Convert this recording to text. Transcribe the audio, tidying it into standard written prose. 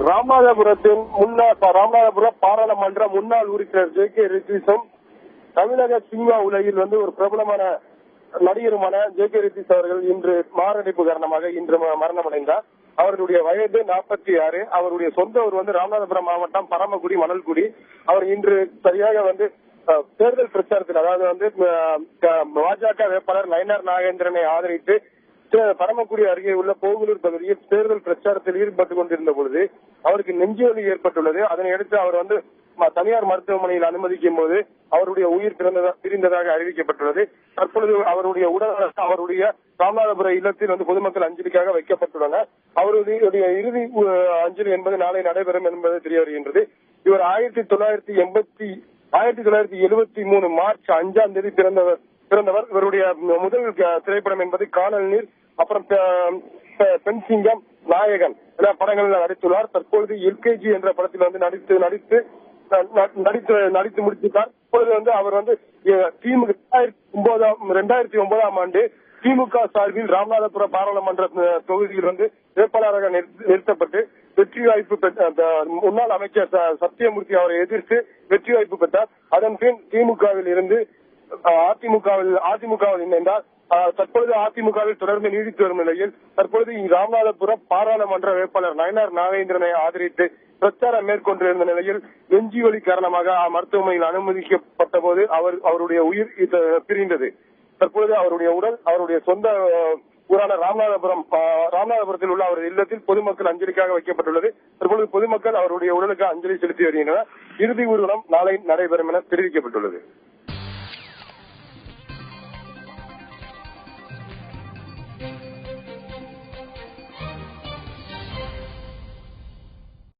ராமநாதபுரம் பாராளுமன்ற முன்னாள் உறுப்பினர் ஜே.கே. ரித்தீஷும் தமிழக சினிமா உலகில் ஒரு பிரபலமான நடிகருமான ஜே.கே. ரித்தீஷ் அவர்கள் இன்று மாரடைப்பு காரணமாக இன்று மரணமடைந்தார். அவருடைய வயது 46. அவருடைய சொந்த ஊர் ராமநாதபுரம் மாவட்டம் பரமக்குடி மணல்குடி. அவர் இன்று சரியாக தேர்தல் பிரச்சாரத்தில், அதாவது பாஜக வேட்பாளர் நயினார் நாகேந்திரனை ஆதரித்து பரமக்குடி அருகே உள்ள போகலூர் பகுதியில் தேர்தல் பிரச்சாரத்தில் ஈடுபட்டுக் கொண்டிருந்த பொழுது அவருக்கு நெஞ்சுவலி ஏற்பட்டுள்ளது. அதனையடுத்து அவர் தனியார் மருத்துவமனையில் அனுமதிக்கும் போது அவருடைய உயிர் பிரிந்ததாக அறிவிக்கப்பட்டுள்ளது. தற்பொழுது அவருடைய உடல் அவருடைய ராமநாதபுரம் இல்லத்தில் பொதுமக்கள் அஞ்சலிக்காக வைக்கப்பட்டுள்ளனர். அவருடைய இறுதி அஞ்சலி என்பது நாளை நடைபெறும் என்பது தெரிய வருகின்றது. இவர் 1973 மார்ச் 5ஆம் தேதி பிறந்தவர். இவருடைய முதல் திரைப்படம் என்பது காணல் நீர், அப்புறம் பெண் சிங்கம், நாயகன் என படங்களில் நடித்துள்ளார். தற்பொழுது எல்கேஜி என்ற படத்தில் நடித்து முடித்துள்ளார். இப்பொழுது அவர் 2009ஆம் ஆண்டு திமுக சார்பில் ராமநாதபுரம் பாராளுமன்ற தொகுதியில் வேட்பாளராக நிறுத்தப்பட்டு வெற்றி வாய்ப்பு முன்னாள் அமைச்சர் சத்தியமூர்த்தி அவரை எதிர்த்து வெற்றி வாய்ப்பு பெற்றார். அதன் பின் திமுகவில் இருந்து அதிமுகவில் இணைந்தார். தற்பொழுது அதிமுகவில் தொடர்ந்து நீடித்து வரும் நிலையில் தற்பொழுது ராமநாதபுரம் பாராளுமன்ற வேட்பாளர் நயினார் நாகேந்திரனை ஆதரித்து பிரச்சாரம் மேற்கொண்டிருந்த நிலையில் நெஞ்சுவலி காரணமாக மருத்துவமனையில் அனுமதிக்கப்பட்ட போது அவருடைய உயிர் பிரிந்தது. தற்பொழுது அவருடைய உடல் அவருடைய சொந்த ஊரான ராமநாதபுரத்தில் உள்ள அவரது இல்லத்தில் பொதுமக்கள் அஞ்சலிக்காக வைக்கப்பட்டுள்ளது. தற்பொழுது பொதுமக்கள் அவருடைய உடலுக்கு அஞ்சலி செலுத்தி வருகின்றனர். இறுதி ஊர்வலம் நாளை நடைபெறும் என தெரிவிக்கப்பட்டுள்ளது.